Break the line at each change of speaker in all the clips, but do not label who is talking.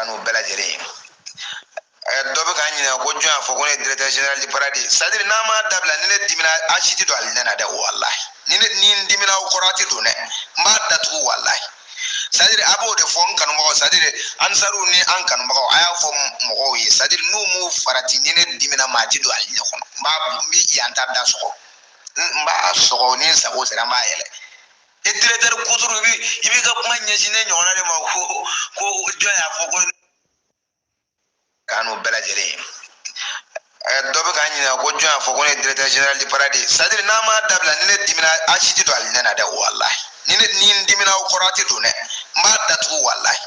kanu bela jere dɔ bɛ k'an ɲininka ko jɔn y'a fɔ ko ne ye directeur général du paradis c'est à dire n'a ma dabila ni ne dimina a si tɛ don alijinɛ na dɛ walahi ni n dimina o kɔrɔ a tɛ don dɛ n b'a datugu walahi c'est à dire a b'o de fɔ n kanubagaw c'est à dire ansaru ni an kanubagaw a y'a fɔ mɔgɔw ye c'est à dire n'u m'u farati ni ne dimina maa tɛ don alijinɛ kɔnɔ n bɛ yan ta da sɔgɔ n b'a sɔgɔ ni n sago sera n b'a yɛlɛ e directeur kuturu i b'i ka kuma ɲɛsin ne ɲɔgɔnna de ma ko jɔn y'a fɔ ko kanu bɛɛ lajɛlen dɔ bɛ k'an ɲininka ko jɔn y'a fɔ ko ne ye directeur général du paradis c'est à dire n'a ma dabila ni ne dimina a si tɛ don alijinɛ na dɛ walahi ni n dimina o kɔrɔ a tɛ don dɛ n b'a datugu walahi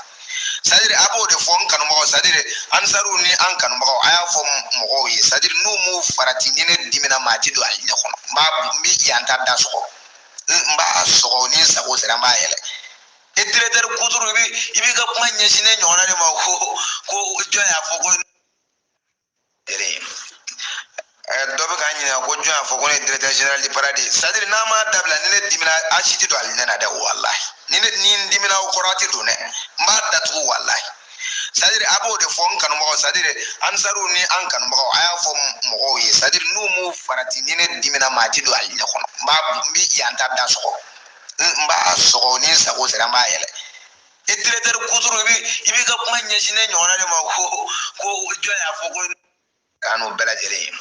c'est à dire a b'o de fɔ n kanubagaw c'est à dire ansaru ni an kanubagaw a y'a fɔ mɔgɔw ye c'est à dire n'u m'u farati ni ne dimina maa tɛ don alijinɛ kɔnɔ n bɛ yan ta da sɔgɔ n b'a sɔgɔ ni n sago sera n b'a yɛlɛ e directeur kuturu i b'i ka kuma ɲɛsin ne ɲɔgɔnna de ma ko jɔn y'a fɔ ko dɔ bɛ k'an ɲininka ko jɔn y'a fɔ ko ne ye directeur général du paradis c'est à dire n'a ma dabila ni ne dimina a si tɛ don alijinɛ na dɛ walahi ni n dimina o kɔrɔ a tɛ don dɛ n b'a datugu walahi c'est à dire a b'o de fɔ n kanubagaw c'est à dire ansaru ni an kanubagaw a y'a fɔ mɔgɔw ye c'est à dire n'u m'u farati ni ne dimina maa tɛ don alijinɛ kɔnɔ n bɛ yan ta da sɔgɔ n b'a sɔgɔ ni n sago sera n b'a yɛlɛ e directeur kuturu i b'i ka kuma ɲɛsin ne ɲɔgɔnna de ma ko jɔn y'a fɔ ko kanu bɛɛ lajɛlen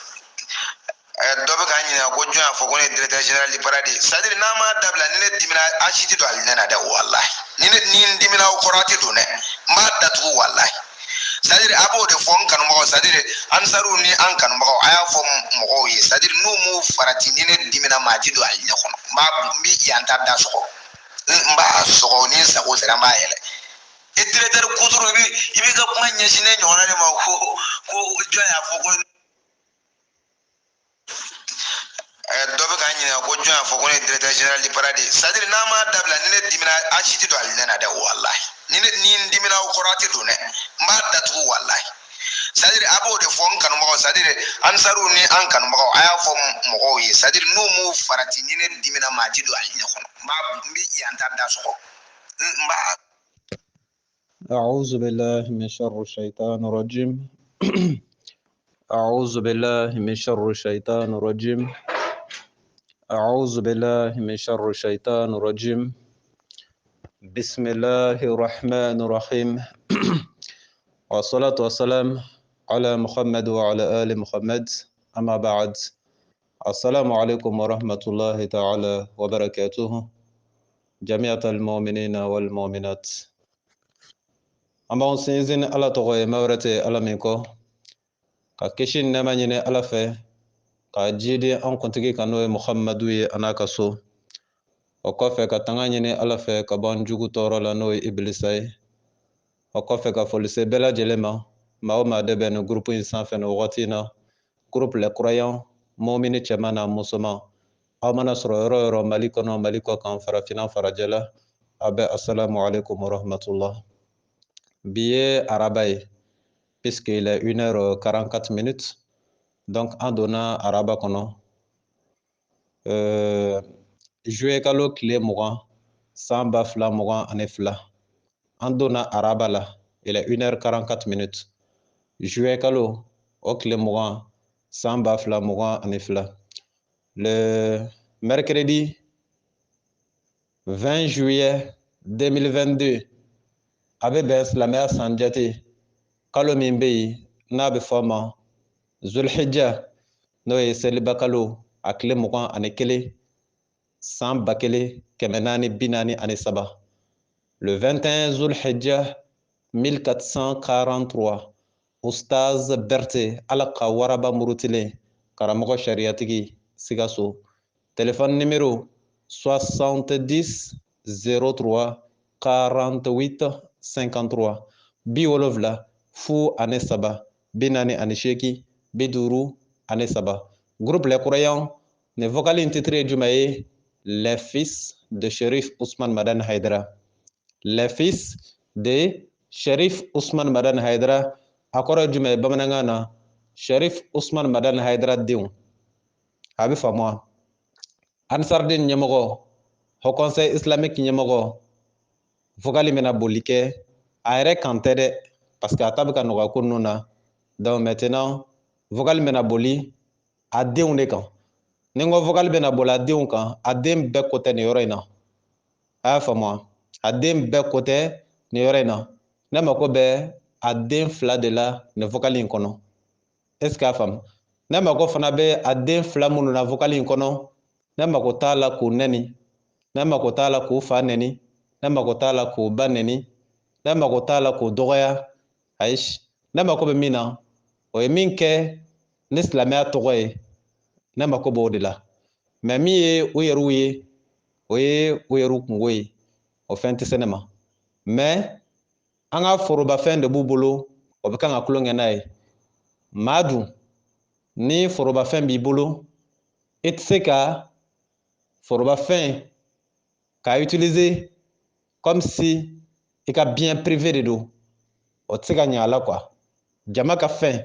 dɔ bɛ k'an ɲininka ko jɔn y'a fɔ ko ne ye directeur général du paradis c'est à dire n'a ma dabila ni ne dimina a si tɛ don alijinɛ na dɛ walahi ni n dimina o kɔrɔ a tɛ don dɛ n b'a datugu walahi c'est à dire a b'o de fɔ n kanubagaw c'est à dire ansaru ni an kanubagaw a y'a fɔ mɔgɔw ye c'est à dire n'u m'u farati ni ne dimina maa tɛ don alijinɛ kɔnɔ n bɛ yan ta da sɔgɔ n b'a sɔgɔ ni n sago sera n b'a yɛlɛ e directeur kuturu i b'i ka kuma ɲɛsin ne ɲɔgɔnna de ma ko jɔn y'a fɔ ko dɔ bɛ k'an ɲininka ko jɔn y'a fɔ ko ne ye directeur général du paradis c'est à dire n'a ma dabila ni ne dimina a si tɛ don alijinɛ na dɛ walahi ni n dimina o kɔrɔ a tɛ don dɛ n b'a datugu walahi c'est à dire a b'o de fɔ n kanubagaw c'est à dire ansaru ni an kanubagaw a y'a fɔ mɔgɔw ye c'est à dire n'u m'u farati ni ne dimina maa tɛ don alijinɛ kɔnɔ n bɛ yan ta da sɔgɔ n b'a
أعوذ بالله من شر الشيطان الرجيم أعوذ بالله من شر الشيطان الرجيم أعوذ بالله من شر الشيطان الرجيم بسم الله الرحمن الرحيم والصلاة والسلام على محمد وعلى آل محمد أما بعد السلام عليكم ورحمة الله تعالى وبركاته جميع المؤمنين والمؤمنات an b'an sinsin ala tɔgɔ ye ma wɛrɛ tɛ ala min kɔ ka kisi nɛɛma ɲini ala fɛ ka jidi an kuntigi kan n'o ye muhamadu ye a n'a ka so o kɔfɛ ka tanga ɲini ala fɛ ka bɔ an jugu tɔɔrɔ la n'o ye ibilisa ye o kɔfɛ ka foli se bɛɛ lajɛlen ma maa o maa de bɛ nin gurupu in sanfɛ nin wagati in na groupe les croyants mɔmini cɛman n'a musoman aw mana sɔrɔ yɔrɔ o yɔrɔ mali kɔnɔ mali kɔ kan farafinna farajɛ la a bɛ assalamu alaikum warahmatullah bi ye araba ye puisqu'il est 1h44 minutes donc an donna araba kɔnɔ juillet kalo tile 20 san 2022 an donna araba la il est 1h44 minutes juillet kalo o tile 20 san 2022 le mercredi 20 juillet 2022 a bɛ bɛn silamɛya san jate kalo min bɛ yen n'a bɛ fɔ ma zulhijja n'o ye seliba kalo a tile 21 san 1443 le 21 zulhijja 1443 ustaz Berté ala ka waraba murutilen karamɔgɔ sariyatigi Sikaso téléphone numéro 70 03 48 53 70 fu ani saba 48 53 groupe les croyants ne vocal in titre jumɛn ye les fils de Cherif Ousmane Madani Haidara les fils de Cherif Ousmane Madani Haidara a kɔrɔ ye jumɛn ye bamanankan na Cherif Ousmane Madani Haidara denw a bɛ faamu wa Ansarudine ɲɛmɔgɔ Haut Conseil islamique ɲɛmɔgɔ vocal bɛna boli kɛ a yɛrɛ kan tɛ dɛ parce que a ta bɛ ka nɔgɔya ko ninnu na. Donc maintenant vocal bɛna boli a denw de kan. Ni n ko vocal bɛna boli a denw kan, a den bɛɛ ko tɛ nin yɔrɔ in na. A y'a faamu wa? A den bɛɛ ko tɛ nin yɔrɔ in na. Ne mako bɛ a den 2 de la nin vocal in kɔnɔ. Est ce que a faamu? Ne mako fana bɛ a den 2 minnu na vocal in kɔnɔ, ne mako t'a la k'u nɛni, ne mako t'a la k'u fa nɛni, ne mako t'a la k'u ba nɛni, ne mako t'a la k'u dɔgɔya. Ayi, ne mako bɛ min na, o ye min kɛ ni silamɛya tɔgɔ ye, ne mako b'o de la. Mais min ye u yɛrɛw ye, o ye u yɛrɛw kungo ye, o fɛn tɛ se ne ma. Mais an ka forobafɛn de b'u bolo, o bɛ kan ka tulonkɛ n'a ye. Maa dun, ni forobafɛn b'i bolo, i tɛ se ka forobafɛn k'a utiliser comme si i ka bien privé de don, o tɛ se ka ɲɛ a la quoi. Jama ka fɛn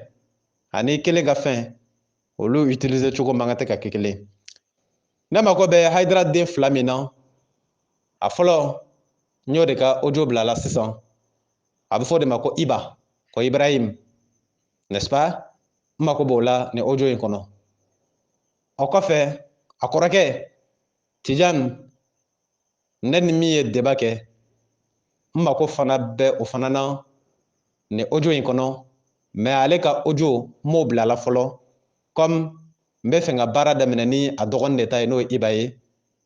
ani i kelen ka fɛn, olu utiliser cogo man kan tɛ ka kɛ kelen ye. Ne mako bɛ Hayidara den 2 min na, a fɔlɔ n y'o de ka audio bila la sisan. A bɛ fɔ o de ma ko Iba, ko Ibrahim, n'est-ce pas? N mako b'o la nin audio in kɔnɔ. O kɔfɛ a kɔrɔkɛ Tijani, ne ni min ye débat kɛ, n mako fana bɛ o fana na nin audio in kɔnɔ, mais ale ka audio n m'o bila la fɔlɔ comme n bɛ fɛ ka baara daminɛ ni a dɔgɔnin de ta ye n'o ye Iba ye,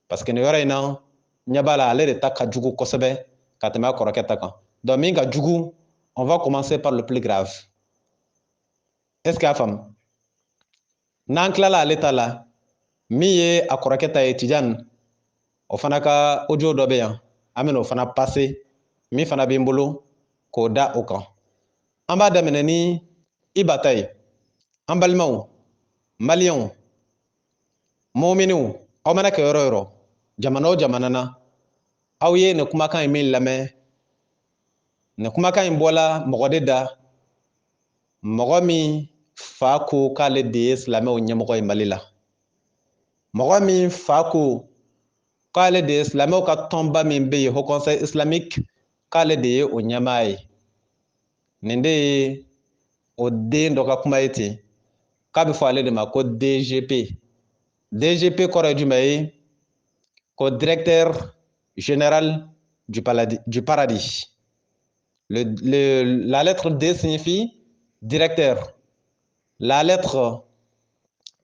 parce que nin yɔrɔ in na n ɲɛ b'a la ale de ta ka jugu kosɛbɛ ka tɛmɛ a kɔrɔkɛ ta kan. Donc min ka jugu, on va commencer par le plus grave. Est ce que a faamu? N'an tilala ale ta la, min ye a kɔrɔkɛ ta ye Tijani, o fana ka audio dɔ bɛ yan, an bɛna o fana passer, min fana bɛ n bolo k'o da o kan. An b'a daminɛ ni Iba ta ye. An balimaw, maliyɛnw, mɔminiw, aw mana kɛ yɔrɔ o yɔrɔ, jamana o jamana na, aw ye nin kumakan in min lamɛn, nin kumakan in bɔla mɔgɔ de da, mɔgɔ min fa ko k'ale de ye silamɛw ɲɛmɔgɔ ye Mali la. Mɔgɔ min fa ko k'ale de ye silamɛw ka tɔnba min bɛ yen, Haut Conseil Islamique, k'ale de ye o ɲɛmaa ye. Nin de ye o den dɔ ka kuma ye ten, k'a bɛ fɔ ale de ma ko DGP. DGP kɔrɔ ye jumɛn ye? Ko directeur général du paradis. La lettre D signifie directeur. La lettre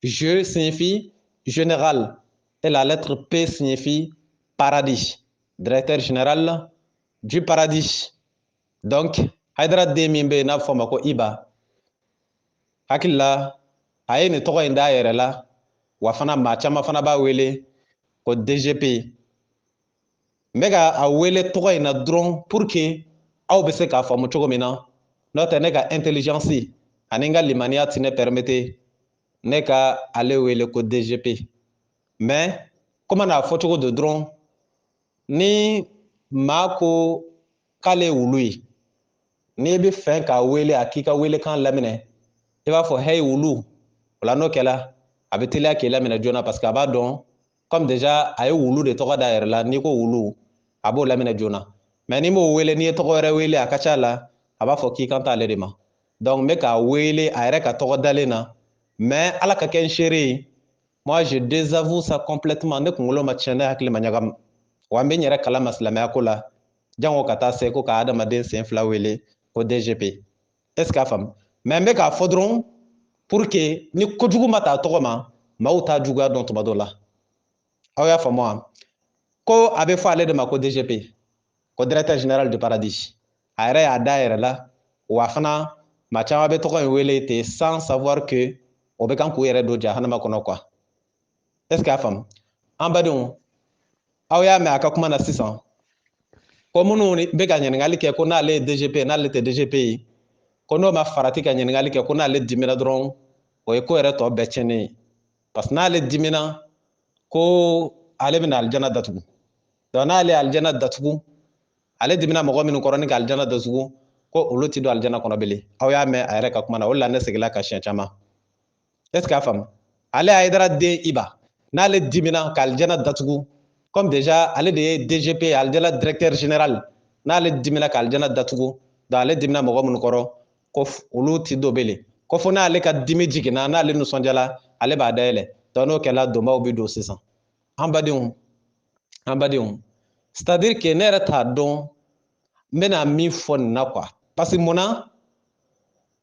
G signifie général. Et la lettre P signifie paradis. Directeur général du paradis. Donc, Hayidara den min bɛ yen n'a bɛ fɔ o ma ko Iba, hakili la a ye nin tɔgɔ in d'a yɛrɛ la, wa fana maa caman fana b'a wele ko DGP. N bɛ ka a wele tɔgɔ in na dɔrɔn pour que aw bɛ se k'a faamu cogo min na, n'o tɛ ne ka intelligence ani n ka limaniya tɛ ne permettre ne ka ale wele ko DGP. Mais komi n'a fɔ cogo don dɔrɔn, ni maa ko k'ale ye wulu ye, n'i bɛ fɛ k'a wele a k'i ka welekan laminɛ, i b'a fɔ hey wulu. O la n'o kɛla, a bɛ teliya k'i laminɛ joona parce que a b'a dɔn comme déjà a ye wulu de tɔgɔ da yɛrɛ la, n'i ko wulu, a b'o laminɛ joona. Mais n'i m'o wele, n'i ye tɔgɔ wɛrɛ wele, a ka ca la, a b'a fɔ k'i kan t'ale de ma. Donc n bɛ k'a wele a yɛrɛ ka tɔgɔ dalen na, mais ala ka kɛ n seere ye, moi je désavoue ça complètement. Ne kunkolo ma tiɲɛ, ne hakili ma ɲagamu, wa n bɛ n yɛrɛ kalama silamɛya ko la, jango ka taa se ko ka adamaden sen 2 wele ko DGP. Est ce que a faamu? Mais n bɛ k'a fɔ dɔrɔn pour que ni kojugu ma ta a tɔgɔ ma, maaw t'a juguya dɔn tuma dɔw la. Aw y'a faamu wa? Ko a bɛ fɔ ale de ma ko DGP, ko directeur général du paradis. A yɛrɛ y'a da yɛrɛ la, wa fana maa caman bɛ tɔgɔ in wele ten sans savoir que o bɛ kan k'u yɛrɛ don jahanama kɔnɔ quoi. Est ce que a faamu? An badenw, aw y'a mɛn a ka kuma na sisan, ko minnu bɛ ka ɲininkali kɛ ko n'ale ye DGP n'ale tɛ DGP ye, ko n'o ma farati ka ɲininkali kɛ ko n'ale dimina dɔrɔn, o ye ko yɛrɛ tɔ bɛɛ tiɲɛnen ye. Parce que n'ale dimina, ko ale bɛna alijana datugu. Donc n'ale ye alijana datugu, ale dimina mɔgɔ minnu kɔrɔ ni ka alijana datugu, ko olu tɛ don alijana kɔnɔ bilen. Aw y'a mɛn a yɛrɛ ka kuma na, o de la ne seginna ka siɲɛ caman. Est ce que a faamu? Ale Hayidara den Iba, n'ale dimina ka alijana datugu, comme déjà ale de ye DGP, alijana directeur général, n'ale dimina ka alijana datugu, da ale dimina mɔgɔ minnu kɔrɔ ko olu ti dɔ bele ko fo n'ale ka dimi jiginna n'ale nisɔndiyala ale b'a dayɛlɛ donc n'o kɛla donbaw bi don sisan an badenw c'est-à-dire que ne yɛrɛ t'a dɔn n bɛna min fɔ nin na quoi parce que munna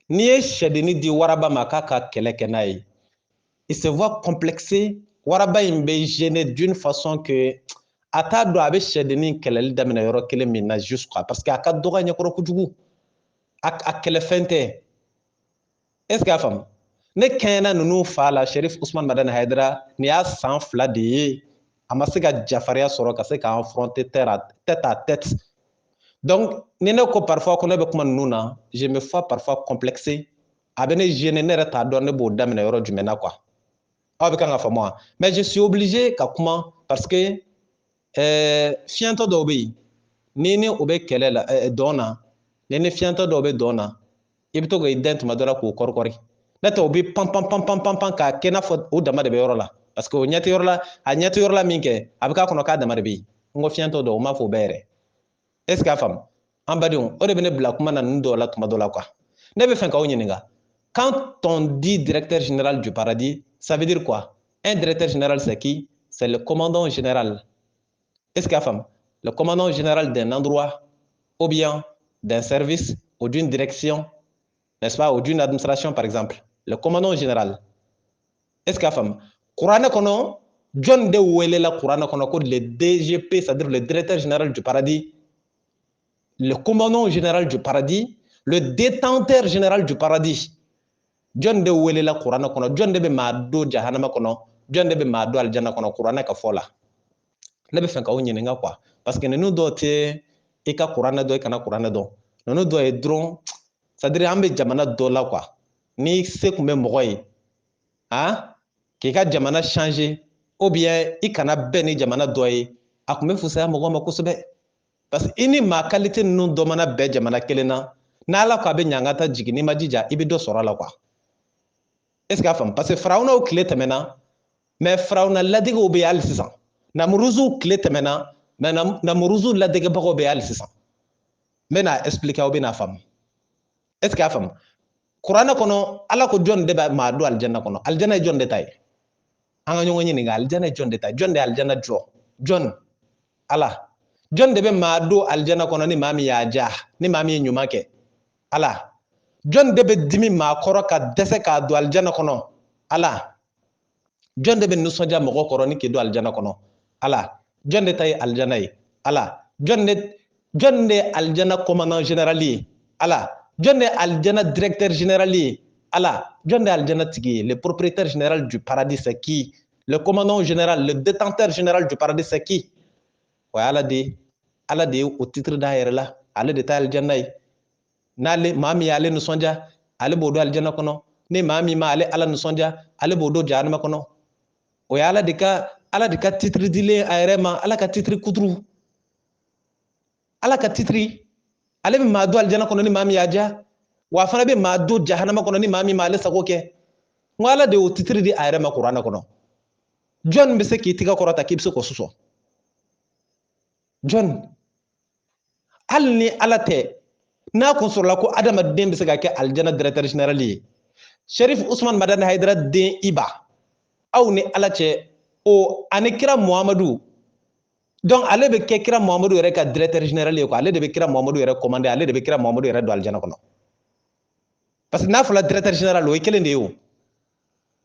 n'i ye sɛdenni di waraba ma k'a ka kɛlɛ kɛ n'a ye il se voit complexé waraba in bɛ gêner d'une façon que a t'a dɔn a bɛ sɛdenni kɛlɛli daminɛ yɔrɔ kelen min na juste quoi parce que a ka dɔgɔ ɲɛkɔrɔ kojugu a kɛlɛfɛn tɛ est ce que a faamu ne kɛɲɛna ninnu fa la Sherif Usman Madani Hayidara nin y'a san 2 de ye a ma se ka jafariya sɔrɔ ka se ka affronter tête à tête donc ni ne ko parfois ko ne bɛ kuma ninnu na je me vois parfois complexé a bɛ ne gêner ne yɛrɛ t'a dɔn ne b'o daminɛ yɔrɔ jumɛn na quoi aw bɛ kan ka faamu wa mais je suis obligé ka kuma parce que fiɲɛtɔ dɔw bɛ yen ni o bɛ kɛlɛ la dɔn na ni fiɲɛtɔ dɔw bɛ dɔn na i bɛ to k'i dɛn tuma dɔ la k'o kɔrikɔri ne tɛ o bɛ pan k'a kɛ i n'a fɔ o dama de bɛ yɔrɔ la parce que o ɲɛ tɛ yɔrɔ la a ɲɛ tɛ yɔrɔ la min kɛ a bɛ k'a kɔnɔ k'a dama de bɛ yen n ko fiɲɛtɔ dɔw o m'a fɔ o bɛɛ yɛrɛ est ce que a faamu an badenw o de bɛ ne bila kuma na ninnu dɔw la tuma dɔ la quoi ne bɛ fɛ k'aw ɲininka quand on dit directeur général du paradis ça veut dire quoi un directeur général c'est qui c'est le commandant général est ce que a faamu le commandant général d'un endroit ou bien d'un service ou d'une direction n'est-ce pas ou d'une administration par exemple le commandant général est ce que a faamu kuranɛ kɔnɔ jɔn de welela kuranɛ kɔnɔ ko le DGP c'est-à-dire le directeur général du paradis le commandant général du paradis le détenteur général du paradis jɔn de welela kuranɛ kɔnɔ jɔn de bɛ maa don jahanama kɔnɔ jɔn de bɛ maa don alijana kɔnɔ kuranɛ ka fɔ la ne bɛ fɛ k'aw ɲininka quoi parce que ninnu dɔw tɛ i ka kuranɛ dɔn i kana kuranɛ dɔn ninnu dɔw ye dɔrɔn c'est à dire an bɛ jamana dɔ la quoi ni se tun bɛ mɔgɔ ye k'i ka jamana changer ou bien i kana bɛn ni jamana dɔ ye a tun bɛ fisaya mɔgɔ ma kosɛbɛ parce que i ni maa qualité ninnu dɔ mana bɛn jamana kelen na n'ala ko a bɛ ɲa an ka taa jigin n'i ma jija i bɛ dɔ sɔrɔ a la quoi est ce que a faamu parce que firawunaw tile tɛmɛna mais firawuna ladigiw bɛ yen hali sisan namuruzuw tile tɛmɛna mais namuruzu ladegebagaw bɛ yen hali sisan n bɛna expliquer aw bɛna faamu est ce que a faamu kuranɛ kɔnɔ ala ko jɔn de bɛ maa don alijana kɔnɔ alijana ye jɔn de ta ye an ka ɲɔgɔn ɲininka alijana ye jɔn de ta ye jɔn de ye alijana jɔ jɔn ala jɔn de bɛ maa don alijana kɔnɔ ni maa min y'a diya ni maa min ye ɲuman kɛ ala jɔn de bɛ dimi maa kɔrɔ ka dɛsɛ k'a don alijana kɔnɔ ala jɔn de bɛ nisɔndiya mɔgɔ kɔrɔ ni k'i don alijana kɔnɔ ala jɔn de ta ye alijana ye ala jɔn de ye alijana commandant général ye ala jɔn de ye alijana directeur général ye ala jɔn de ye alijana tigi ye le propriétaire général du paradis c'est qui le commandant général le détenteur général du paradis c'est qui o ye ala de ye o titre d'a yɛrɛ la ale de ta ye alijana ye n'ale maa min y'ale nisɔndiya ale b'o don alijana kɔnɔ ni maa min ma ale ala nisɔndiya ale b'o don jahanama kɔnɔ o ye ala de ka titre dilen a yɛrɛ ma ala ka titre kuturu ala ka titre ale bɛ maa don alijana kɔnɔ ni maa min y'a diya wa a fana bɛ maa don jahanama kɔnɔ ni maa min ma ale sago kɛ n ko ala de y'o titre di a yɛrɛ ma kuranɛ kɔnɔ jɔn bɛ se k'i tigɛ kɔrɔta k'i bɛ se k'o sɔsɔ jɔn hali ni ala tɛ n'a kun sɔrɔla ko adamaden bɛ se ka kɛ alijana directeur général ye Sherif Usman Madani Hayidara den Iba aw ni ala cɛ o ani kira Muhamadu donc ale bɛ kɛ kira Muhamadu yɛrɛ ka directeur général ye quoi ale de bɛ kira Muhamadu yɛrɛ commander ale de bɛ kira Muhamadu yɛrɛ don alijana kɔnɔ parce que n'a fɔra directeur général o ye kelen de ye o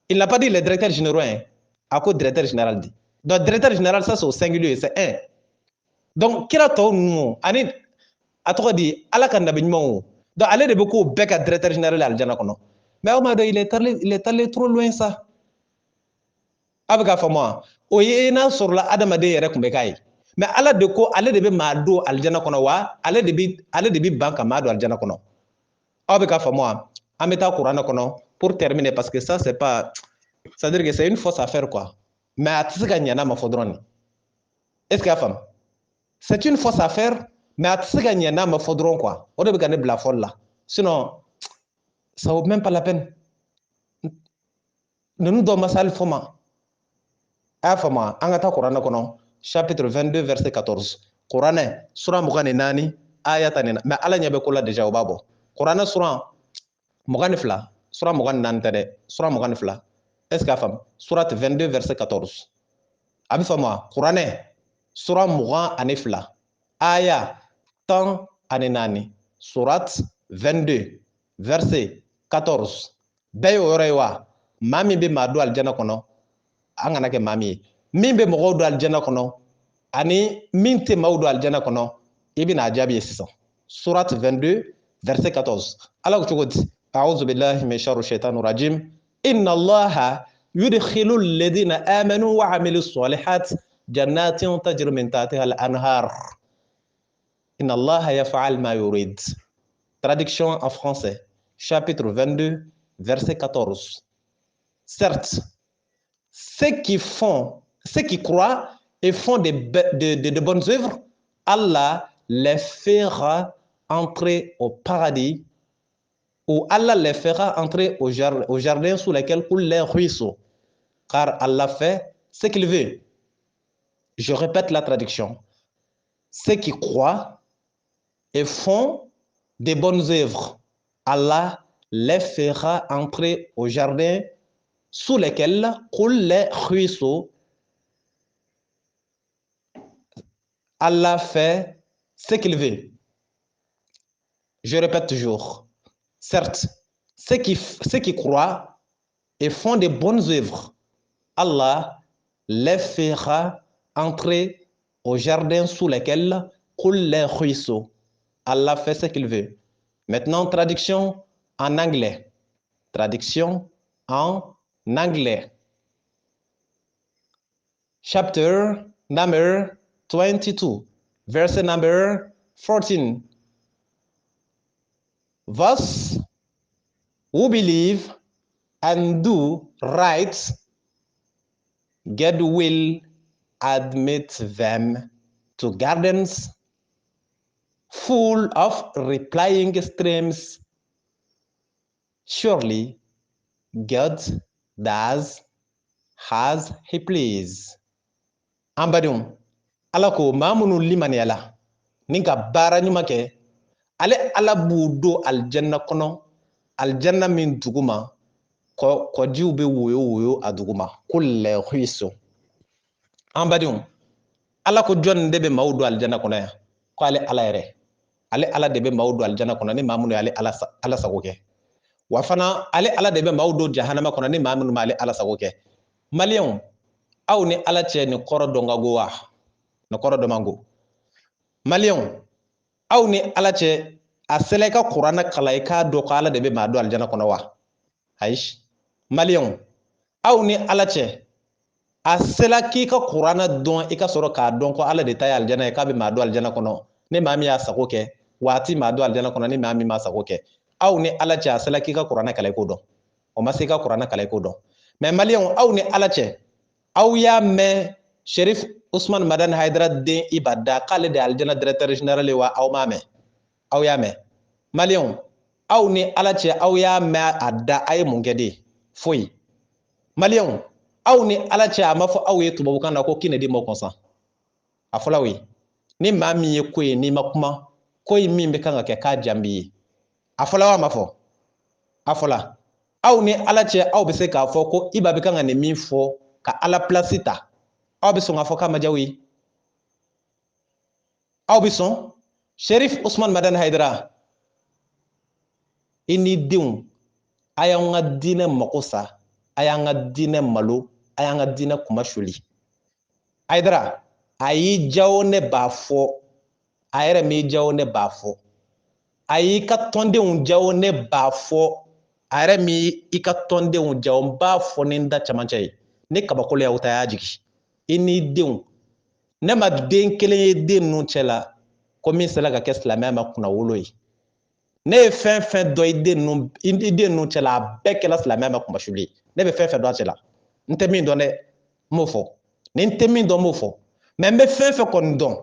il n'a pas dit les directeurs généraux hein a ko directeur général di donc directeur général ça c'est au singulier c'est un donc kira tɔw ninnu ani a tɔgɔ di ala ka nabi ɲumanw o donc ale de bɛ k'o bɛɛ ka directeur général ye alijana kɔnɔ mais aw m'a dɔn il est allé trop loin ça a bɛ k'a faamu wa o ye n'a sɔrɔla adamaden yɛrɛ tun bɛ k'a ye mais ala de ko ale de bɛ maa don alijana kɔnɔ wa ale de bɛ ban ka maa don alijana kɔnɔ aw bɛ k'a faamu wa an bɛ taa kuranɛ kɔnɔ pour terminer parce que ça c'est pas c'est à dire que c'est une fausse affaire quoi mais a tɛ se ka ɲɛ n'a ma fɔ dɔrɔn de est ce que a faamu c'est une fausse affaire mais a tɛ se ka ɲɛ n'a ma fɔ dɔrɔn quoi o de bɛ ka ne bila fɔli la sinon ça vaut même pas la peine ninnu dɔw ma se hali fɔ ma a y'a faamu wa an ka taa kuranɛ kɔnɔ chapitre 22 verset 14 kuranɛ sura 24 ayatan ma ala nyabe ko la deja babo qur'ana sura muganifla sura mugan nan tade sura muganifla est ce que fam surat 22 verset 14 abi fama qur'ane sura mugan anifla aya tan aninani surat 22 verset 14 bayo yorewa mami be madu aljana kono angana ke mami min be mogo do aljana kono ani min te mawdo aljana kono ibn ajabi sisan surat 22 verset 14 ala ko godi a'udhu billahi min sharri shaitanir rajim inna allaha yudkhilu alladhina amanu wa amilus solihat jannatin tajri min tahtiha al-anhar inna allaha yaf'al ma yurid. Traduction en français chapitre 22 verset 14. Certes, ceux qui croient et font de bonnes œuvres, Allah les fera entrer au paradis, ou Allah les fera entrer au jardin sous lequel coulent les ruisseaux, car Allah fait ce qu'il veut. Je répète la traduction. Ceux qui croient et font de bonnes œuvres, Allah les fera entrer au jardin sous lesquels coulent les ruisseaux. Allah fait ce qu'il veut. Je répète toujours. Certes, ceux qui croient et font de bonnes œuvres, Allah les fera entrer au jardin sous lesquels coulent les ruisseaux. Allah fait ce qu'il veut. Maintenant, traduction en anglais. Traduction en anglais. Chapter number 22, verse number 14. Thus, who believe and do right, God will admit them to gardens full of replying streams. Surely, God does as he please. Ambadum, ala ko mamunu limani ala, ninka bara nyuma ke, ale ala budo aljanna kono, aljanna min duguma, ko diu be woyo aduguma, kulle huiso. Ambadum, ala ko jon debe mawdo aljanna kono ya, ko ale ala ere. Ale ala debe mawdo aljanna kono ni mamunu ale ala sagoke. Wafana ale ala debe mawdo jahannama kono ni mamunu ale ala sagoke. Malion aw ni ala cɛ ni kɔrɔ dɔn ka go wa ni kɔrɔ dɔn man go Malion aw ni ala cɛ a sɛlɛ ka kuranna kala i k'a dɔn ko ala de bɛ maa don alijana kɔnɔ wa ayi Malion aw ni ala cɛ a sɛlɛ k'i ka kuranna dɔn i ka sɔrɔ k'a dɔn ko ala de ta ye alijana ye k'a bɛ maa don alijana kɔnɔ ni maa min y'a sago kɛ waati maa don alijana kɔnɔ ni maa min m'a sago kɛ aw ni ala cɛ a sɛlɛ k'i ka kuranna kala i k'o dɔn o ma se i ka kuranna kala i k'o dɔn mais Malion aw ni ala cɛ aw y'a mɛn Sheriff Ousmane Madani Haidara den Ibada k'ale de aljana directeur général wa aw m'a mɛn aw y'a mɛn Malion aw ni ala cɛ aw y'a mɛn a da a ye mun kɛ de foyi Malion aw ni ala cɛ a ma fɔ aw ye tubabukan na ko kine di mɔ kɔnsan a fɔla aw ye ni maa min ye ko ye n'i ma kuma ko in min bɛ kan ka kɛ k'a jan b'i ye a fɔla aw ma fɔ a fɔla aw ni ala cɛ aw bɛ se k'a fɔ ko Iba bɛ kan ka nin min fɔ ka ala place ta aw bɛ sɔn k'a fɔ k'a ma diya aw ye aw bɛ sɔn Sheriff Ousmane Madani Haidara i ni denw a y'an ka diinɛ mago sa a y'an ka diinɛ malo a y'an ka diinɛ kuma suli Haidara a y'i jawo ne b'a fɔ a yɛrɛ m'i jawo ne b'a fɔ a y'i ka tɔndenw jawo ne b'a fɔ a yɛrɛ m'i ka tɔndenw jawo n b'a fɔ ni n da camancɛ ye ne kabakolo y'aw ta y'a jigi i n'i denw ne ma den kelen ye den ninnu cɛ la ko min sera ka kɛ silamɛya ma kunna wolo ye ne ye fɛn fɛn dɔn i den ninnu cɛ la a bɛɛ kɛla silamɛya ma kunba suli ye ne bɛ fɛn fɛn dɔn a cɛ la n tɛ min dɔn dɛ n m'o fɔ ni n tɛ min dɔn n b'o fɔ mais n bɛ fɛn fɛn kɔni dɔn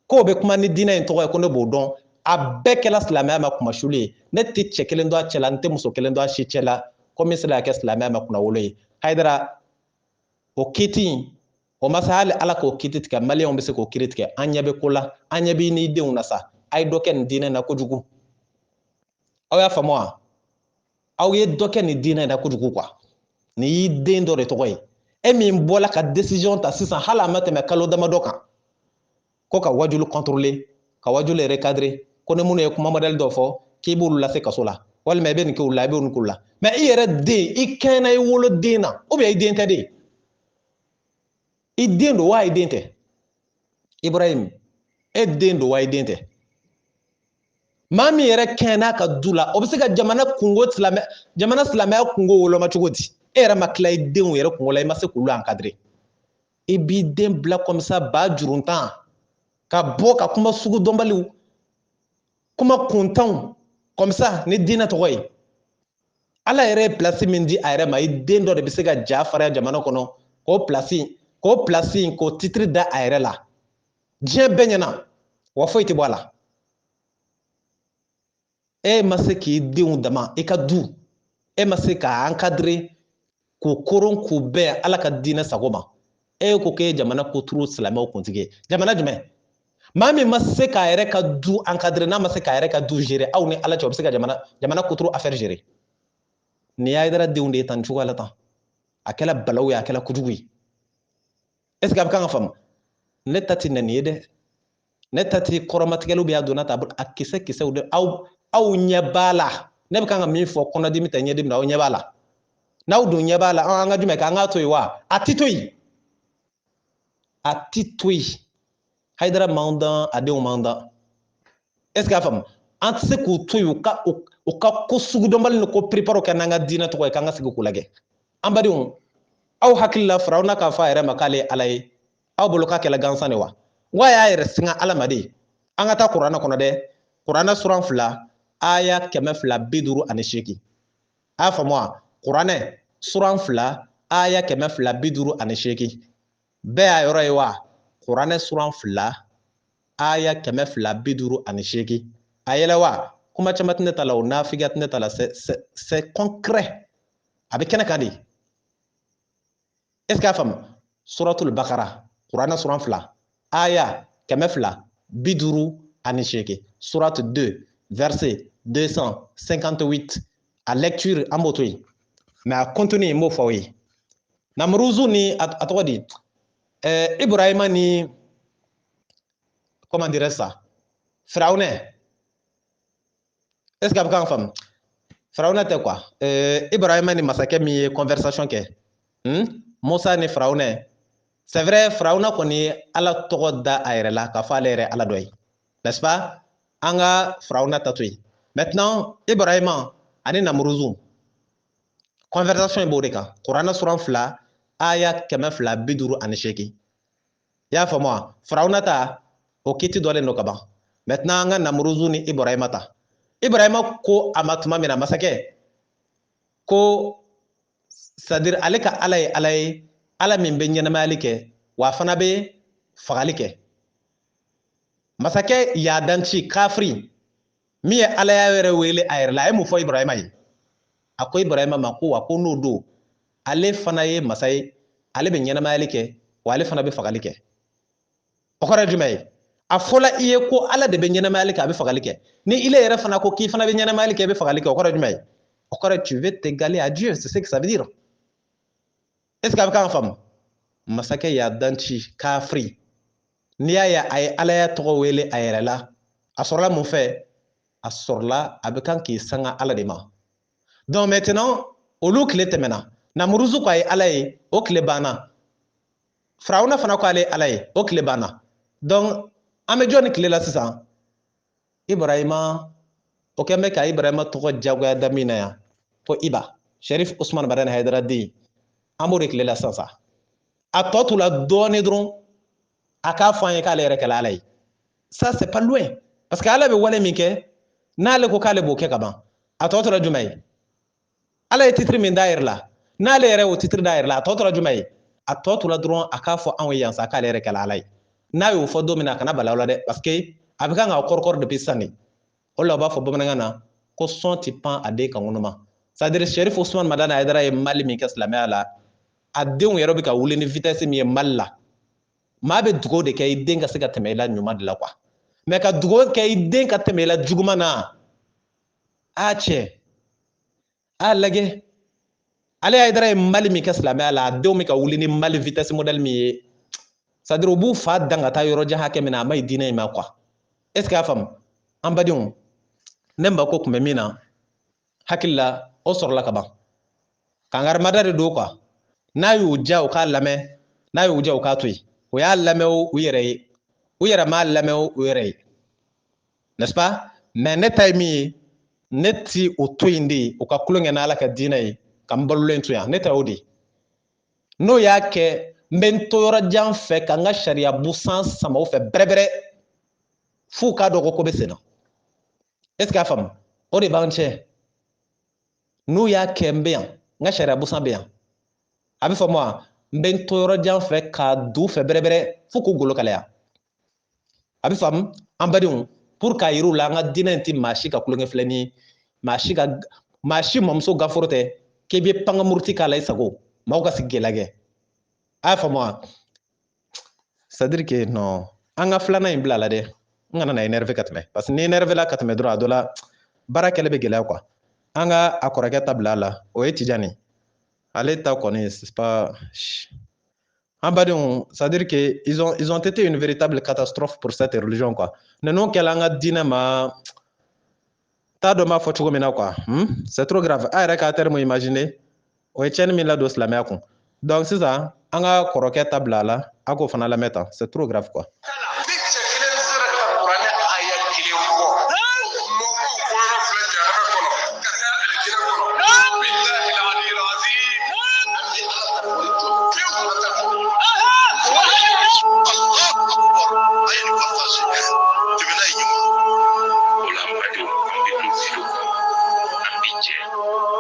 k'o bɛ kuma ni diinɛ in tɔgɔ ye ko ne b'o dɔn a bɛɛ kɛla silamɛya ma kunba suli ye ne tɛ cɛ kelen dɔn a cɛ la n tɛ muso kelen dɔn a si cɛ la ko min sera ka kɛ silamɛya ma kunna wolo ye Haidara o kiti o ma se hali ala k'o kiti tigɛ Maliyɛnw bɛ se k'o kiri tigɛ an ɲɛ bɛ ko la an ɲɛ b'i n'i denw na sa a ye dɔ kɛ nin diinɛ in na kojugu aw y'a faamu wa aw ye dɔ kɛ nin diinɛ in na kojugu quoi nin y'i den dɔ de tɔgɔ ye e min bɔla ka décision ta sisan hali a ma tɛmɛ kalo damadɔ kan ko ka wajulu contrôler ka wajulu recadrer ko ni minnu ye kuma modèle dɔ fɔ k'i b'olu lase kaso la walima i bɛ nin kɛ u la i bɛ nin k'u la mais i yɛrɛ den i kɛɲɛna i wolo den na ou bien i den tɛ de i den don wa i den tɛ Ibrahim e den don wa i den tɛ maa min yɛrɛ kɛɲɛna ka du la o bɛ se ka jamana silamɛya kungo woloma cogo di e yɛrɛ ma tila i denw yɛrɛ kungo la i ma se k'olu encadrer i b'i den bila comme ça ba juruntan ka bɔ ka kuma sugu dɔnbaliw kuma kuntanw comme ça ni diinɛ tɔgɔ ye ala yɛrɛ ye place min di a yɛrɛ ma i den dɔ de bɛ se ka ja fariya jamana kɔnɔ k'o place in k'o titre da a yɛrɛ la diɲɛ bɛɛ ɲɛna wa foyi tɛ bɔ a la e ma se k'i denw dama i ka du e ma se k'a encadrer k'u koron k'u bɛn ala ka diinɛ sago ma e ko k'e ye jamana koturu silamɛw kuntigi ye jamana jumɛn maa min ma se k'a yɛrɛ ka du encadrer n'a ma se k'a yɛrɛ ka du gérer aw ni ala cɛ o bɛ se ka jamana koturu affaire gérer nin y'a yɛrɛ denw de ye tan ni cogoya la tan a kɛla balawu ye a kɛla kojugu ye est ce que a bɛ kan ka faamu ne ta tɛ nani ye dɛ ne ta tɛ kɔrɔmatigɛliw bɛ a donna ta a kisɛw de aw ɲɛ b'a la ne bɛ kan ka min fɔ kɔnɔdimi tɛ ɲɛdimi na aw ɲɛ b'a la n'aw dun ɲɛ b'a la an ka jumɛn kɛ an k'a to yen wa a ti to yen a ti to yen Haidara m'anw dan a denw m'anw dan est ce que a faamu an tɛ se k'u to yen u ka ko sugudɔnbali ni ko préparer kɛ n'an ka diinɛ tɔgɔ ye k'an ka segin k'u lajɛ an badenw aw hakili la Firawuna k'a fɔ a yɛrɛ ma k'ale ye ala ye aw bolo k'a kɛla gansan de wa wa y'a yɛrɛ singa ala ma de an ka taa kuranɛ kɔnɔ dɛ kuranɛ suran 2 aya 258 a y'a faamu wa kuranɛ suran 2 aya 258 bɛɛ y'a yɔrɔ ye wa kuranɛ suran 2 aya 258 a yɛlɛ wa kuma caman tɛ ne ta la o nafigiya tɛ ne ta la c'est concret a bɛ kɛnɛ kan de est ce que a faamu suratul bakara kuranɛ suran 2 aya 258 surat 2 verset 258 a lecture an b'o to yen mais a contenu n b'o fɔ aw ye namuruzu ni a tɔgɔ di Ibrahima ni comment dirais ça Firawunɛ est ce que a bɛ kan ka faamu Firawunɛ tɛ quoi Ibrahima ni masakɛ min ye conversation kɛ Musa ni Firawunɛ c'est vrai Firawuna kɔni ye ala tɔgɔ da a yɛrɛ la k'a fɔ ale yɛrɛ ala dɔ ye n'est-ce pas an ka Firawuna ta to yen maintenant Ibrahima ani namuruzu conversation in b'o de kan kuranɛ suran 2 aya 258 i y'a faamu wa Firawuna ta o kiti dɔlen don ka ban maintenant an ka namuruzu ni Ibrahima ta Ibrahima ko a ma tuma min na masakɛ ko c'est à dire ale ka ala ye ala ye ala min bɛ ɲɛnamayali kɛ wa fana bɛ fagali kɛ masakɛ y'a danci kafiri min ye ala yɛrɛ wele a yɛrɛ la a ye mun fɔ Ibrahima ye a ko Ibrahima ma ko wa ko n'o don ale fana ye masa ye ale bɛ ɲɛnamayali kɛ wa ale fana bɛ fagali kɛ o kɔrɔ ye jumɛn ye a fɔla i ye ko ala de bɛ ɲɛnamayali kɛ a bɛ fagali kɛ ni ile yɛrɛ fana ko k'i fana bɛ ɲɛnamayali kɛ i bɛ fagali kɛ o kɔrɔ ye jumɛn ye o kɔrɔ ye tu veux t'égaler à Dieu c'est ce que ça veut dire est ce que a bɛ kan ka faamu masakɛ y'a danci kafiri n'i y'a ye a ye alaya tɔgɔ wele a yɛrɛ la a sɔrɔla mun fɛ a sɔrɔla a bɛ kan k'i sanga ala de ma donc maintenant olu tile tɛmɛna namuruzu ko a ye ala ye o tile banna Firawuna fana ko ale ye ala ye o tile banna donc an bɛ jɔn ni tile la sisan Ibrahima o kɛn bɛ ka Ibrahima tɔgɔ jagoya da min na yan ko Iba Sherif Usman Badani Haidara den an b'o de tile la sisan a tɔ t'u la dɔɔnin dɔrɔn a k'a fɔ an ye k'ale yɛrɛ kɛla ala ye ça c'est pas loin parce que ala bɛ wale min kɛ n'ale ko k'ale b'o kɛ ka ban a tɔ tora jumɛn ye ala ye titre min da a yɛrɛ la n'ale yɛrɛ y'o titre da a yɛrɛ la a tɔ tora jumɛn ye a tɔ tora dɔrɔn a k'a fɔ anw ye yan sa k'ale yɛrɛ kɛla ala ye n'a y'o fɔ don min na a kana bala o la dɛ parce que a bɛ kan ka kɔrɔkɔrɔ depuis sisan de o la u b'a fɔ bamanankan na ko sɔn ti pan a den kan kɔnɔ ma c'est à dire Sherif Usman Madani Haidara ye mali min kɛ silamɛya la a denw yɛrɛ bɛ ka wuli ni vitesse min ye mali la maa bɛ dugawu de kɛ i den ka se ka tɛmɛ i la ɲuman de la quoi mais ka dugawu kɛ i den ka tɛmɛ i la juguman na a cɛ a lajɛ ale Haidara ye mali min kɛ silamɛya la a denw bɛ ka wuli ni mali vitesse modèle min ye c'est à dire u b'u fa dan ka taa yɔrɔjan hakɛ min na a ma ɲi diinɛ in ma quoi est ce que y'a faamu an badenw ne mako tun bɛ min na hakili la o sɔrɔla ka ban kangarimada de don quoi n'a y'u diya u k'a lamɛn n'a y'u diya u k'a to yen u y'a lamɛn u yɛrɛ ye u yɛrɛ m'a lamɛn u yɛrɛ ye n'est ce pas mais ne ta ye min ye ne ti o to yen de u ka kulonkɛ n'ala ka diinɛ ye ka n balolen to yan ne ta y'o de n'o y'a kɛ n bɛ n to yɔrɔ jan fɛ ka n ka sariya busan sama u fɛ bɛrɛbɛrɛ f'u k'a dɔn ko bɛ sen na est ce que y'a faamu o de b'an cɛ n'u y'a kɛ n bɛ yan n ka sariya busan bɛ yan a bɛ fɔ ma n bɛ n to yɔrɔ jan fɛ k'a du fɛ bɛrɛbɛrɛ f'u k'u golo kalaya a bɛ faamu an badenw pour k'a yir'u la an ka diinɛ in tɛ maa si ka kulonkɛ filɛ ni maa si mɔmuso gaforo tɛ k'i bɛ pangamuruti k'a la i sago maaw ka sigi gɛlɛya kɛ a y'a faamu wa c'est à dire que non an ka filanan in bila a la dɛ n kana na énervé ka tɛmɛ parce que ni énervé la ka tɛmɛ dɔrɔn a dɔ la baara kɛlɛ bɛ gɛlɛya quoi an ka a kɔrɔkɛ ta bila a la o ye Tijani ale ta kɔni c'est pas en badenw c'est à dire que ils ont été une véritable catastrophe pour cette religion quoi ninnu kɛla an ka diinɛ ma t'a dɔn b'a fɔ cogo min na quoi c'est trop grave a yɛrɛ k'a terme imaginer o ye tiɲɛni min ladon silamɛya kun donc sisan an ka kɔrɔkɛ ta bila a la a k'o fana lamɛn tan c'est trop grave quoi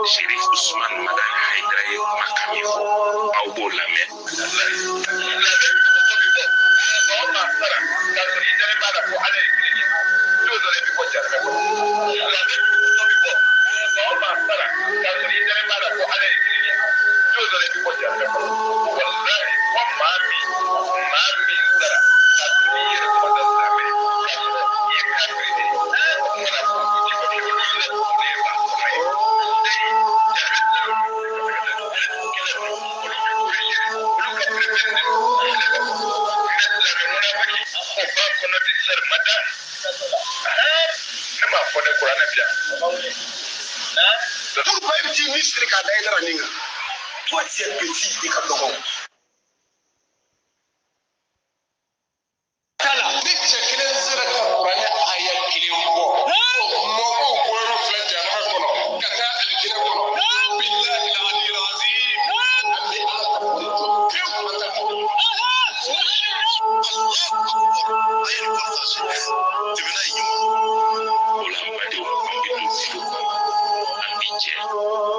Sheriff Usman Madan Haidara ye kuma kan min fɔ aw b'o lamɛn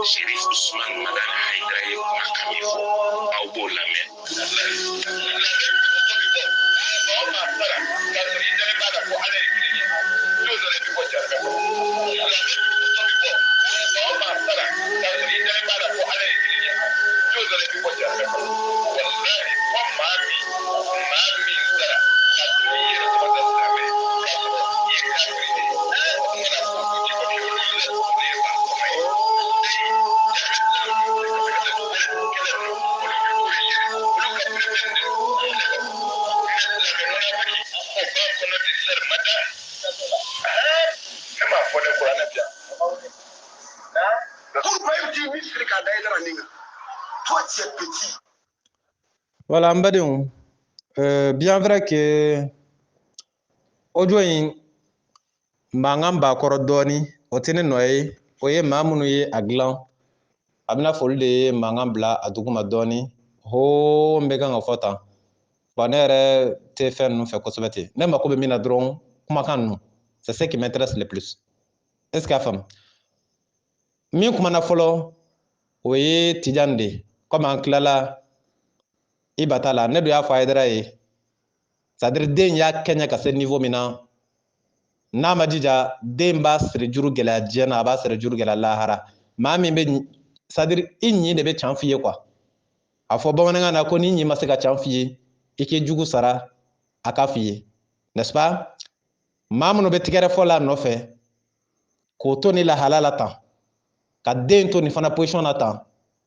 Sheriff Usman Madan Haidara ye kuma kan min fɔ aw b'o lamɛn
voilà n badenw bien vrai que audio in mankan b'a kɔrɔ dɔɔni o tɛ ne nɔ ye o ye maa minnu ye a dilan a bɛna fɔ olu de ye mankan bila a duguma dɔɔni ho n bɛ kan ka fɔ tan bon ne yɛrɛ tɛ fɛn ninnu fɛ kosɛbɛ ten ne mako bɛ min na dɔrɔn kumakan ninnu c'est ce qui m'intéresse le plus est ce que a faamu min kumana fɔlɔ o ye Tijani de ye comme an tilala Ibata la ne dun y'a fɔ Haidara ye c'est à dire den y'a kɛɲɛ ka se niveau min na n'a ma jija den b'a siri juru gɛlɛya diɲɛ na a b'a siri juru gɛlɛya lahara maa min bɛ c'est à dire i ɲi de bɛ can f'i ye quoi a fɔ bamanankan na ko ni ɲi ma se ka can f'i ye i k'i jugu sara a ka f'i ye n'est ce pas maa minnu bɛ tigɛrɛ fɔ la nɔfɛ k'o to ni lahala la tan ka den to nin fana position na tan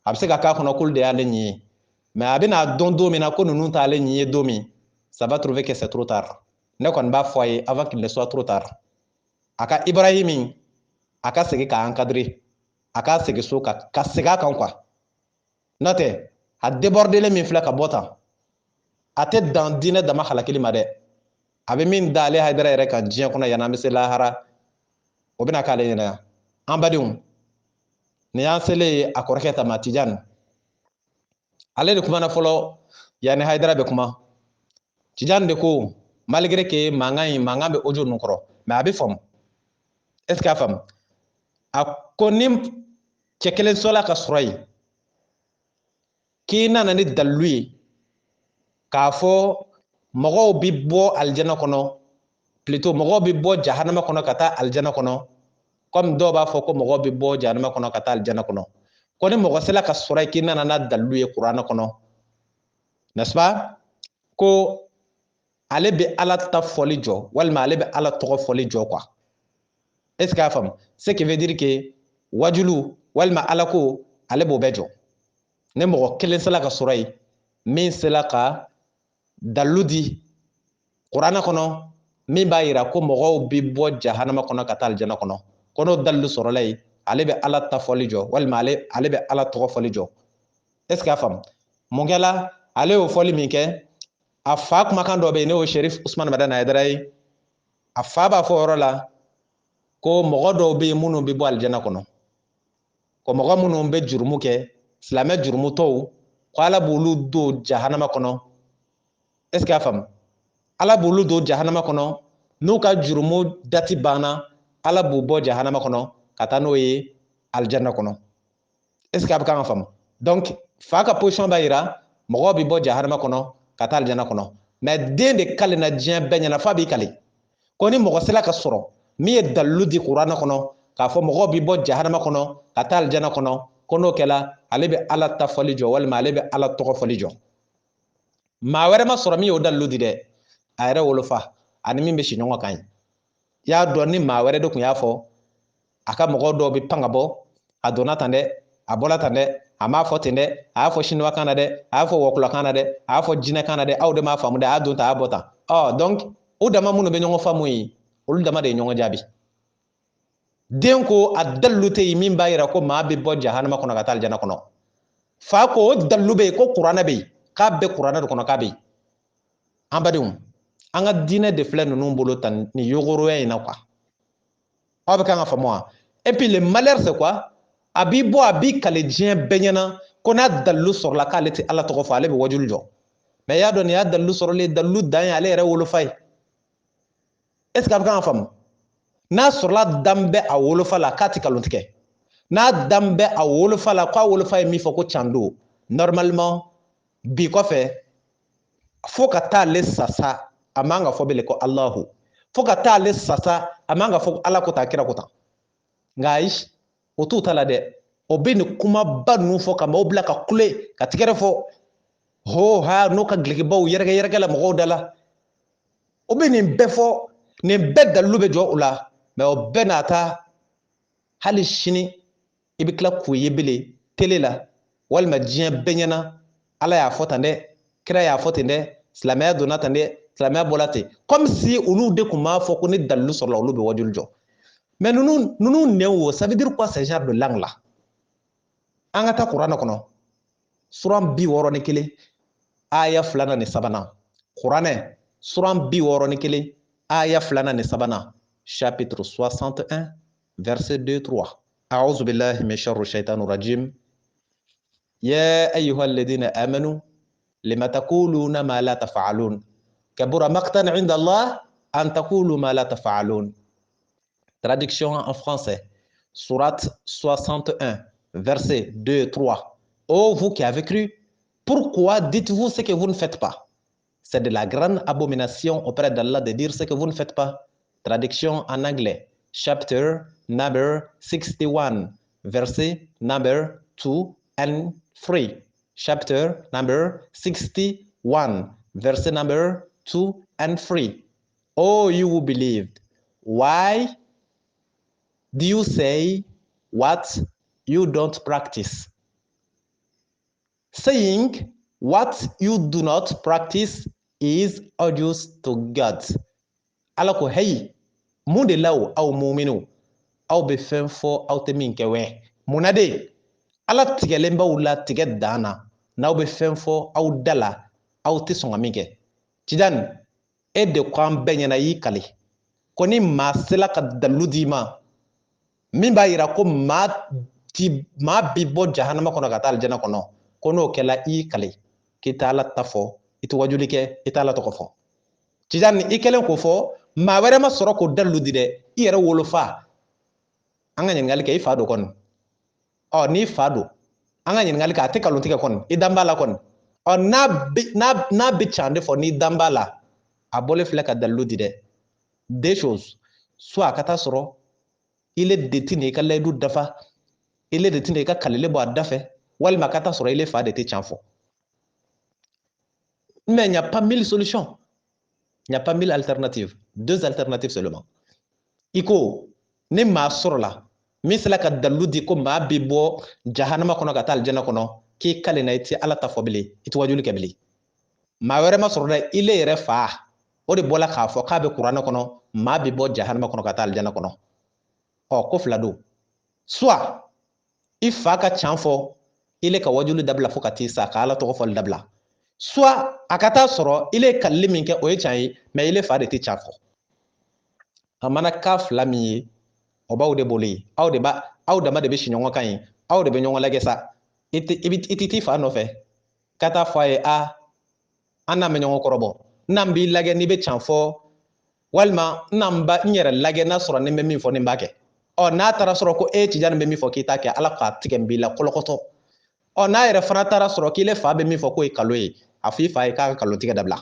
a bɛ se ka k'a kɔnɔ k'olu de y'ale ɲin ye mais a bɛna dɔn don min na ko ninnu t'ale ɲin ye don min ça va trouver que c'est trop tard ne kɔni b'a fɔ a ye avant qu'il ne soit trop tard a ka Ibrahim a ka segin k'a encadrer a ka segin so ka segin a kan quoi n'o tɛ a débordelen min filɛ ka bɔ tan a tɛ dan diinɛ dama halakili ma dɛ a bɛ min da ale Hayidara yɛrɛ kan diɲɛ kɔnɔ yan'an bɛ se lahara o bɛna k'ale ɲɛna yan an badenw nin y'an selen ye a kɔrɔkɛ ta ma Tijani ale de kumana fɔlɔ yanni Hayidara bɛ kuma Tijani de ko malgré que mankan bɛ audio ninnu kɔrɔ mais a bɛ faamu est ce que a faamu a ko ni cɛ kelen sɔnna ka sɔrɔ yen k'i nana ni dalilu ye k'a fɔ mɔgɔw bɛ bɔ alijana kɔnɔ plutôt mɔgɔw bɛ bɔ jahanama kɔnɔ ka taa alijana kɔnɔ comme dɔw b'a fɔ ko mɔgɔw bɛ bɔ jahanama kɔnɔ ka taa alijana kɔnɔ ko ni mɔgɔ sera ka sɔrɔ yen k'i nana n'a dalilu ye kuranɛ kɔnɔ n'est-ce pas ko ale bɛ ala ta fɔli jɔ walima ale bɛ ala tɔgɔ fɔli jɔ quoi est ce que a faamu ce qui veut dire que wajulu walima ala ko ale b'o bɛɛ jɔ ni mɔgɔ kelen sera ka sɔrɔ yen min sera ka dalilu di kuranɛ kɔnɔ min b'a yira ko mɔgɔw bɛ bɔ jahanama kɔnɔ ka taa alijana kɔnɔ ko n'o dalilu sɔrɔla yen ale bɛ ala ta fɔli jɔ walima ale bɛ ala tɔgɔ fɔli jɔ est ce que a faamu mun kɛla ale y'o fɔli min kɛ a fa kumakan dɔ bɛ yen ne y'o Sherif Usman Madani Hayidara ye a fa b'a fɔ o yɔrɔ la ko mɔgɔ dɔw bɛ yen minnu bɛ bɔ alijana kɔnɔ ko mɔgɔ minnu bɛ jurumu kɛ silamɛ jurumutɔw ko ala b'olu don jahanama kɔnɔ est ce que a faamu ala b'olu don jahanama kɔnɔ n'u ka jurumu dati banna ala b'u bɔ jahanama kɔnɔ ka taa n'o ye alijana kɔnɔ est ce que a bɛ kan ka faamu donc fa ka position b'a yira mɔgɔw bɛ bɔ jahanama kɔnɔ ka taa alijana kɔnɔ mais den de kale na diɲɛ bɛɛ ɲɛna f'a b'i kale ko ni mɔgɔ sera ka sɔrɔ min ye dalilu di kuranɛ kɔnɔ k'a fɔ mɔgɔw bɛ bɔ jahanama kɔnɔ ka taa alijana kɔnɔ ko n'o kɛla ale bɛ ala ta fɔli jɔ walima ale bɛ ala tɔgɔ fɔli jɔ maa wɛrɛ ma sɔrɔ min y'o dalilu di dɛ a yɛrɛ wolofa ani min bɛ si ɲɔgɔn kan ye i y'a dɔn ni maa wɛrɛ de tun y'a fɔ a ka mɔgɔw dɔw bɛ pan ka bɔ a donna tan dɛ a bɔra tan dɛ a m'a fɔ ten dɛ a y'a fɔ siniwakan na dɛ a y'a fɔ wɔkulakan na dɛ a y'a fɔ jinɛkan na dɛ aw de m'a faamu dɛ a y'a don tan a y'a bɔ tan donc o dama minnu bɛ ɲɔgɔn faamu ye olu dama de ye ɲɔgɔn jaabi den ko a dalilu tɛ yen min b'a yira ko maa bɛ bɔ jahanama kɔnɔ ka taa alijana kɔnɔ fa ko o dalilu bɛ yen ko kuranɛ bɛ yen k'a bɛ kuranɛ de kɔnɔ k'a bɛ yen an badenw an ka diinɛ de filɛ ninnu bolo tan nin yogoroya in na quoi aw bɛ kan ka faamu wa et puis le malheur c'est quoi a b'i bɔ a b'i kale diɲɛ bɛɛ ɲɛna ko n'a dalilu sɔrɔla k'ale tɛ ala tɔgɔ fɔ ale bɛ wajulu jɔ mais i y'a dɔn nin y'a dalilu sɔrɔlen dalilu dan ye ale yɛrɛ wolofa ye est ce que a bɛ kan ka faamu n'a sɔrɔla dan bɛ a wolofa la k'a tɛ nkalon tigɛ n'a dan bɛ a wolofa la k'a wolofa ye min fɔ ko can don normalement bi kɔfɛ fo ka taa ale sasa a man ka fɔ bilen ko alahu fo ka taa ale sasa a man ka fɔ ko ala ko tan kira ko tan nka ayi o t'u ta la dɛ o bɛ nin kumaba ninnu fɔ ka maaw bila ka kule ka tigɛrɛ fɔ ho ha n'o ka gilikibaw yɛrɛkɛ yɛrɛkɛ la mɔgɔw da la o bɛ nin bɛɛ fɔ nin bɛɛ dalilu bɛ jɔ o la mais o bɛɛ n'a ta hali sini i bɛ tila k'o ye bilen tele la walima diɲɛ bɛɛ ɲɛna ala y'a fɔ tan dɛ kira y'a fɔ ten dɛ silamɛya donna tan dɛ silamɛya bɔra ten comme si olu de tun b'a fɔ ko ni dalilu sɔrɔla olu bɛ wajulu jɔ mais ninnu nɛn wo ça veut dire quoi ce genre de langue là an ka taa kuranɛ kɔnɔ suran 61 aya 2 ni 3 kuranɛ suran 61 aya 2 ni 3 chapitre 61 verset 2-3 أعوذ بالله من شر الشيطان الرجيم يا أيها الذين آمنوا لما تقولون ما لا تفعلون كبر مقتا عند الله أن تقولوا ما لا تفعلون. Traduction en français, Sourate 61, versets 2-3. Ô vous qui avez cru, pourquoi dites-vous ce que vous ne faites pas? C'est de la grande abomination auprès d'Allah de dire ce que vous ne faites pas. Traduction en anglais, chapter number 61, verset number 2 and 3. Chapter number 61, verset number 2 and 3. Oh, you who believed, Why do you say what you don't practice? Saying what you do not practice is odious to God. Ala ko hey, mun de law aw mu'minu aw be fɛn fɔ aw tɛ min kɛ wɛ munna de ala tigɛlen b'aw la tigɛ dan na n'aw bɛ fɛn fɔ aw da la aw tɛ sɔn ka min kɛ Tidjane e de ko an bɛɛ ɲɛna y'i kale ko ni maa sela ka dalilu d'i ma min b'a yira ko maa bi bɔ jahanama kɔnɔ ka taa alijana kɔnɔ ko n'o kɛla i y'i kale k'i tɛ ala ta fɔ i tɛ wajuli kɛ i tɛ ala tɔgɔ fɔ Tidjane i kɛlen k'o fɔ maa wɛrɛ ma sɔrɔ k'o dalilu di dɛ i yɛrɛ wolofa an ka ɲininkali kɛ i fa don kɔni n'i fa don an ka ɲininkali kɛ a tɛ kalon tigɛ kɔni i dan b'a la kɔni n'a bɛ can de fɔ n'i dan b'a la a bɔlen filɛ ka dalilu di dɛ deux choses soit a ka taa sɔrɔ ile de tɛna i ka layidu dafa ile de tɛna i ka kalile bɔ a da fɛ walima a ka taa sɔrɔ ile fa de tɛ can fɔ mais il n'y a pas mille solutions il n'y a pas mille alternatives 2 alternatives seulement i ko ni maa sɔrɔ la min sela ka dalilu di ko maa bi bɔ jahanama kɔnɔ ka taa alijana kɔnɔ k'i kale na i tɛ ala ta fɔ bilen i tɛ wajuli kɛ bilen maa wɛrɛ ma sɔrɔ dɛ ile yɛrɛ fa o de bɔla k'a fɔ k'a bɛ kuranɛ kɔnɔ maa bi bɔ jahanama kɔnɔ ka taa alijana kɔnɔ ko fila don soit i fa ka can fɔ ile ka wajuli dabila fo ka t'i sa ka ala tɔgɔ fɔli dabila soit a ka taa sɔrɔ ile ye kalili min kɛ o ye can ye mais ile fa de tɛ can fɔ a mana k'a fila min ye o b'aw de bolo yen aw dama de bɛ si ɲɔgɔn kan yen aw de bɛ ɲɔgɔn lajɛ sa i tɛ t'i fa nɔfɛ ka taa fɔ a ye an n'an bɛ ɲɔgɔn kɔrɔbɔ n'an b'i lajɛ n'i bɛ can fɔ walima n'an n yɛrɛ lajɛ n'a sɔrɔ ni n bɛ min fɔ ni n b'a kɛ n'a taara sɔrɔ ko e Tidjane bɛ min fɔ k'i t'a kɛ ala k'a tigɛ n b'i la kɔlɔkɔtɔ n'a yɛrɛ fana taara sɔrɔ k'ile fa bɛ min fɔ k'o ye kalo ye a fɔ i fa ye k'a ka kalo tigɛ dabila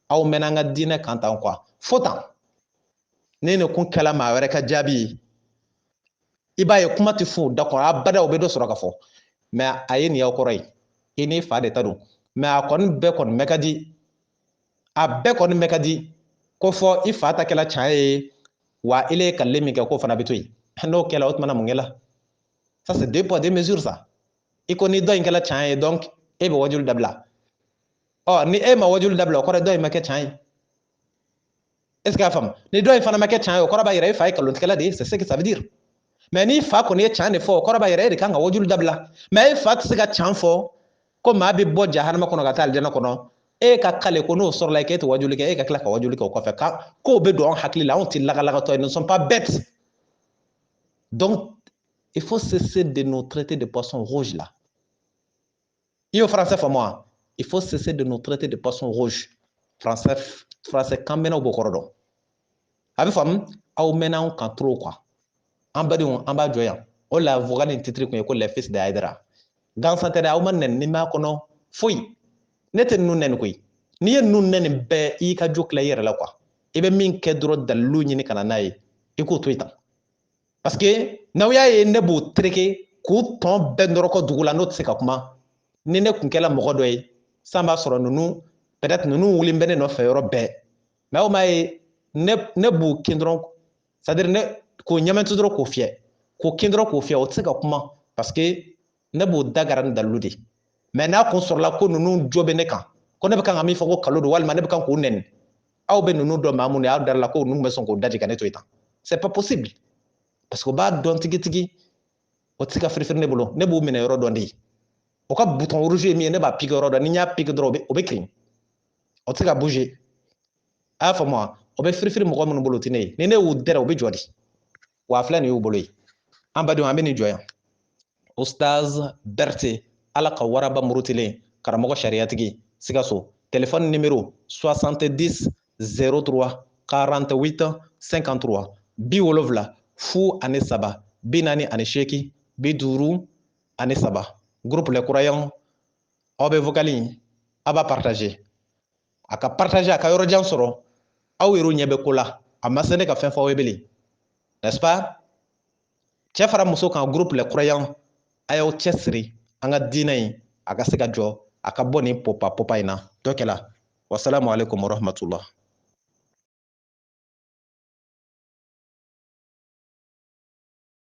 aw mɛnna an ka diinɛ kan tan quoi fo tan ne ni kun kɛla maa wɛrɛ ka jaabi ye i b'a ye kuma tɛ f'u da kɔnɔ abada u bɛ dɔ sɔrɔ ka fɔ mais a ye nin y'aw kɔrɔ ye i n'i fa de ta don mais a kɔni bɛɛ kɔni mɛ ka di a bɛɛ kɔni mɛ ka di ko fɔ i fa ta kɛla can ye wa ile ye kalile min kɛ k'o fana bɛ to yen n'o kɛla o tumana mun kɛla ça c'est deux poids deux mesures ça i ko ni dɔ in kɛla can ye donc e bɛ wajuli dabila ni e ma wajuli dabila o kɔrɔ dɔ in ma kɛ can ye est-ce que a faamu ni dɔ in fana ma kɛ can ye o kɔrɔ b'a yira e fa ye kalontigɛla de ye c'est ce que ça veut dire mais ni fa kɔni ye can de fɔ o kɔrɔ b'a yira e de kan ka wajuli dabila mais e fa tɛ se ka can fɔ ko maa bɛ bɔ jahanama kɔnɔ ka taa alijana kɔnɔ e ka kale ko n'o sɔrɔla k'e tɛ wajuli kɛ e ka tila ka wajuli kɛ o kɔfɛ k'o bɛ don an hakili la anw tɛ lagalagatɔ ye nous ne sommes pas bêtes donc il faut cesser de nous traiter de poissons rouges là i y'o français faamu wa il faut cesser de nous traiter de poissons rouges français kan mɛnnaw b'o kɔrɔ dɔn a bɛ faamu aw mɛnna anw kan trop quoi an badenw an b'a jɔ yan o la vocal in titre kun ye ko les fils de Haidara gansan tɛ dɛ aw ma nɛni ni m'a kɔnɔ foyi ne tɛ ninnu nɛni koyi n'i ye ninnu nɛni bɛɛ i ka jo tila i yɛrɛ la quoi i bɛ min kɛ dɔrɔn dalilu ɲini ka na n'a ye i k'o to yen tan parce que n'aw y'a ye ne b'o tereke k'u tɔn bɛɛ nɔrɔkɔ dugu la n'o tɛ se ka kuma ni ne kun kɛla mɔgɔ dɔ ye san b'a sɔrɔ ninnu peut-être ninnu wuli bɛ ne nɔfɛ yɔrɔ bɛɛ mais aw m'a ye ne b'u kin dɔrɔn c'est à dire ne k'o ɲɛmɛti dɔrɔn k'o fiyɛ k'o kin dɔrɔn k'o fiyɛ o tɛ se ka kuma parce que ne b'o dagara ni dalilu de mais n'a kun sɔrɔla ko ninnu jo bɛ ne kan ko ne bɛ kan ka min fɔ ko kalo don walima ne bɛ kan k'u nɛni aw bɛ ninnu dɔn maa mun de y'aw dara la ko ninnu bɛ sɔn k'o daji ka ne to yen tan c'est pas possible parce que o b'a dɔn tigitigi o tɛ se ka firifiri ne bolo ne b'u minɛ yɔrɔ dɔn de ye o ka bouton rouge ye min ye ne b'a pique yɔrɔ dɔn ni n y'a pique dɔrɔn o bɛ kirin o tɛ se ka bouger a y'a faamu wa o bɛ firifiri mɔgɔ minnu bolo o tɛ ne ye ni ne y'u dɛrɛ o bɛ jɔ de wa a filɛ nin y'u bolo ye an badenw an bɛ nin jɔ yan Ustaz Berté ala ka waraba murutilen karamɔgɔ sariyatigi Sikaso téléphone numéro 70 03 48 53 70 03 48 53 groupe les croyants aw bɛ vocal in a b'a partager a ka partager a ka yɔrɔ jan sɔrɔ aw yɛrɛ ɲɛ bɛ ko la a ma se ne ka fɛn fɔ aw ye bilen n'est-ce pas cɛ fara muso kan groupe les croyants a y'aw cɛsiri an ka diinɛ in a ka se ka jɔ a ka bɔ nin popa in na dɔ kɛla wasalamu alaikum warahmatullah